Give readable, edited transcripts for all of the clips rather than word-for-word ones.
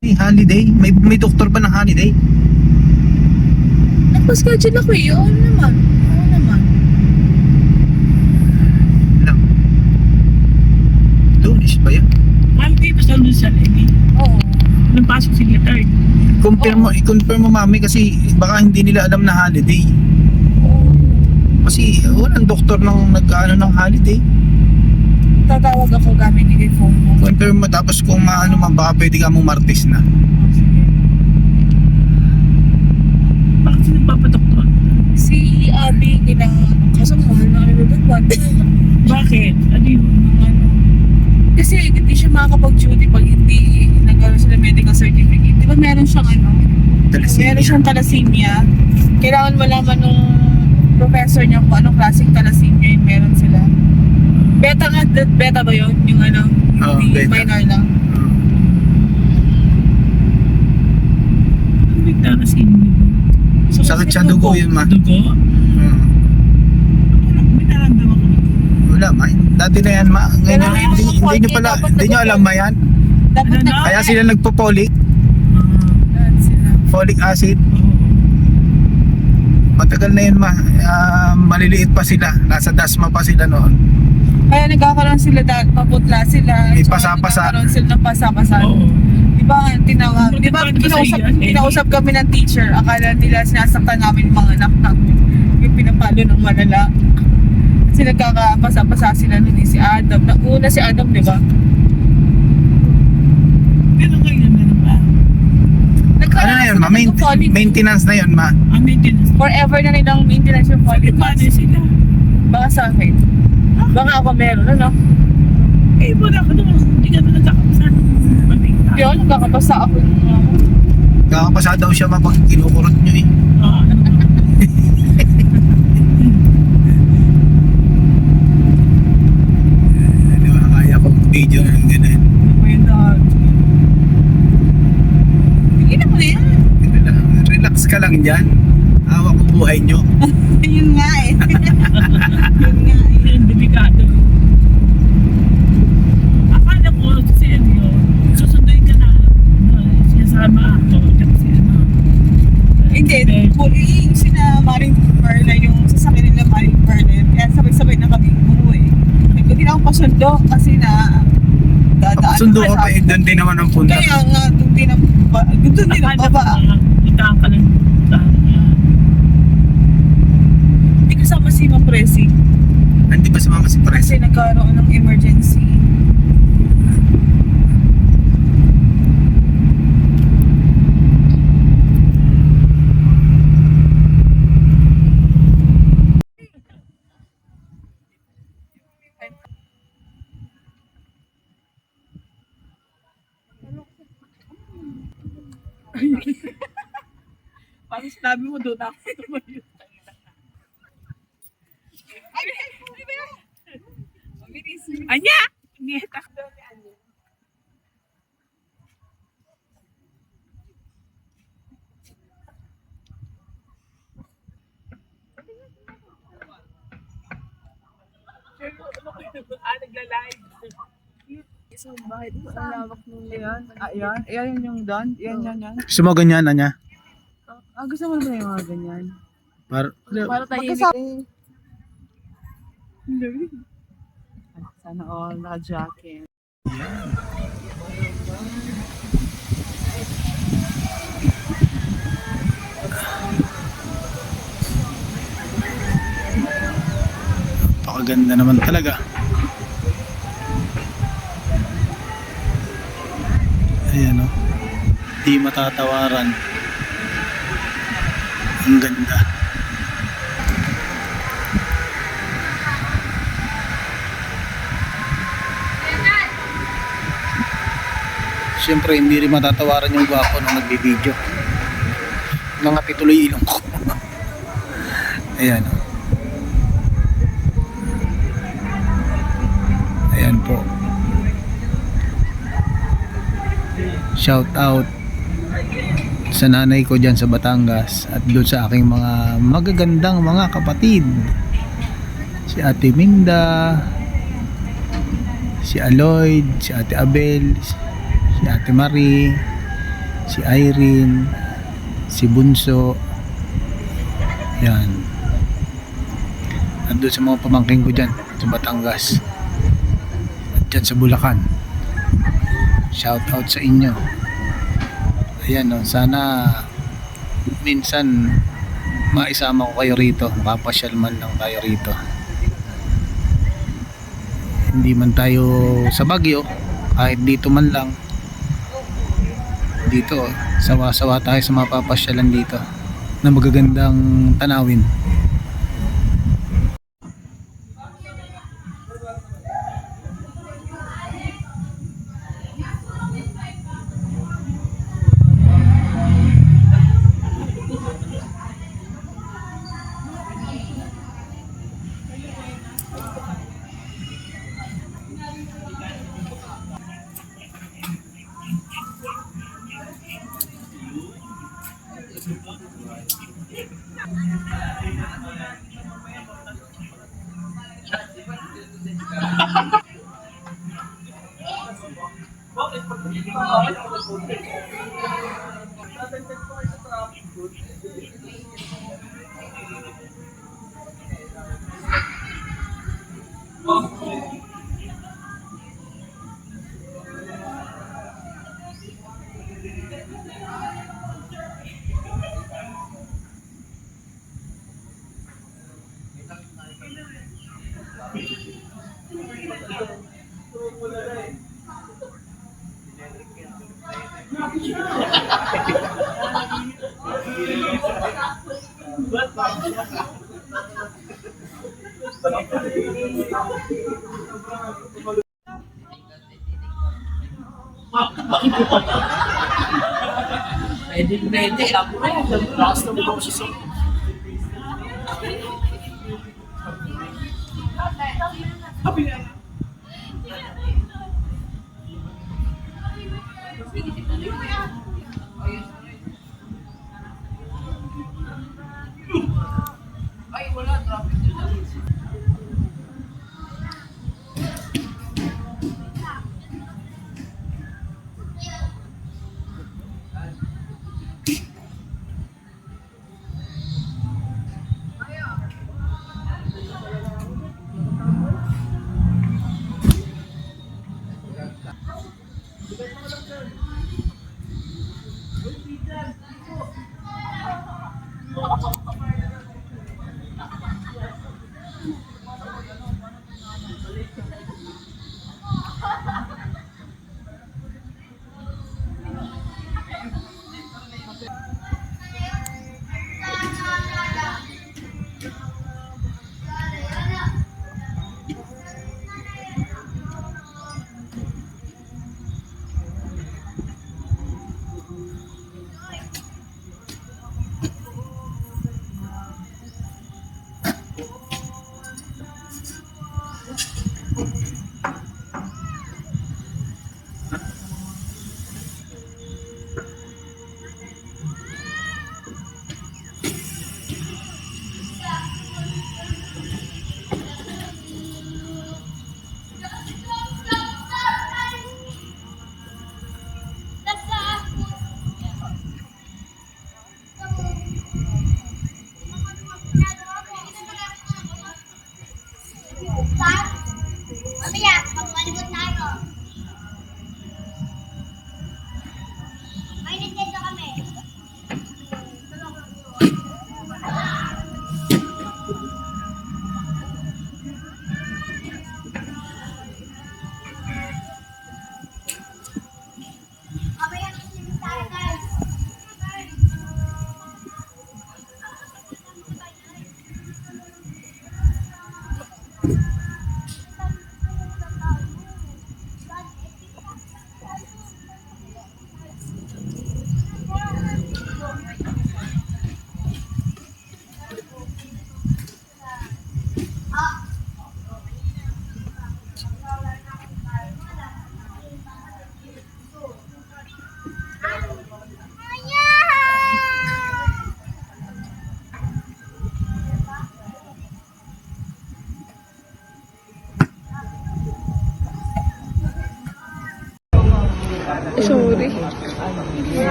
Holiday? May doktor ba ng holiday? Nagpa-schedule ako eh. Oo naman. Oo naman. Lang. Lunes ba yun? Monday pa sa Luzon, eh. Oo. Nang pasok sila third. I-confirm mo mami kasi baka hindi nila alam na holiday. Oo. Kasi walang doktor ng nag-ano ng holiday. Tatawag ako gamit ni phone mo. Confirm mo tapos kung maano man baka pwede ka mong Martes na. Sige. Bakit sila papadoktor? Si Abby, kaso mahal na ano doon. Bakit? Ano yun? Ano? Kasi hindi siya makakapag-duty pag hindi nag-ano sila medical certificate. Di ba meron siyang ano? Thalassemia. Meron siyang thalassemia. Kailangan malaman nung professor niya kung anong klaseng thalassemia yung meron sila. Beta ba yun? Yung ano? Oo, Hindi beta. minor lang. Ano may tarasin niyo? Sakit sa dugo yun ma. Dugo? Ano, may naramdaman ko. Wala ma. Dati na yan ma. Ngayon, Kailangan hindi yung nyo pala, dapat hindi nyo alam ba yan? Dapat Ano na? Kaya sila nagpo-folic, sila. folic acid. Oo. Matagal na yun ma. Maliliit pa sila. Nasa dasma pa sila noon. Kaya nagkakaroon sila paputla sila. May tsaka pasa-pasa. Nagkakaroon sila ng pasa-pasa. Oo. Di ba tinawag? Di ba Magkakaroon sa iyo, eh. kinausap kami ng teacher. Akala nila sinasaktan namin yung mga anak namin. Yung pinapalo ng malala. Kasi nagkakapasa-pasa sila nun si Adam. Una si Adam, di ba? Pero ngayon, ano ba? Ano na yun ma? Maintenance na yun ma. Ang maintenance. Forever na nilang maintenance yung Bakit folic paano acid. sila? Baka sa akin. Baka ako meron, ano? Eh, wala ka naman. Hindi ka na nagkakapasan. Yun, nagkakapasa ako. Kakapasa daw siya ma pag kinukurot nyo eh. Oo. Di ba? Kaya kong video na ganun. Ayun na. Tingnan mo na yan. Relax ka lang dyan. Hawak ko buhay nyo. Yun nga eh. Yun nga eh. Yung delikado. Akala ko, si Elio, susunduin ka na. Sinasama ako. Kasi ano. Hindi, yung sina Maring Perla, yung sasakyan nila Maring Perla, kaya sabay-sabay na kami umuwi. Hindi na ako pasundo kasi na dadaan. Sundo ka pa eh. Doon din naman ang punta. Kaya nga, doon din ang baba. Itaan ka lang. Hindi kasama si Ma'am Presi Hindi ba sumama si Pres? kasi nagkaroon ng emergency. Parang sinabi mo doon ako tumayo. Anya! Ngetak daw ni Anya. Nagla-live. So, bakit ang lawak nung yan? Yan? Yan yung done? Yan. Gusto mo ganyan, Anya? Gusto mo ba yung mga ganyan? Para tahimik. Sana all naka-jacket. Pakaganda naman talaga. Ayan o. Di matatawaran. Ang ganda. Siyempre hindi rin matatawaran yung gwapo nung nagbibideo. Nangati tuloy ilong ko. Ayan o. Ayan po. Shout out sa nanay ko dyan sa Batangas at doon sa aking mga magagandang mga kapatid, si Ate Minda, si Aloyd, si Ate Abel, si Ate Marie, si Irene, si Bunso. Yan. At doon sa mga pamangking ko dyan sa Batangas at dyan sa Bulacan, shout out sa inyo. Ayan, no, sana minsan maisama ko kayo rito, makapasyal man lang tayo rito, hindi man tayo sa Baguio, kahit dito man lang dito, sawa-sawa tayo sa mapapasyalan dito na magagandang tanawin. Pwede. Ako na yung last na mo siya.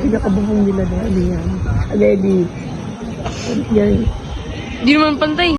Pinakabubong nila na ano yan. Aleli. Yan. Di naman pantay.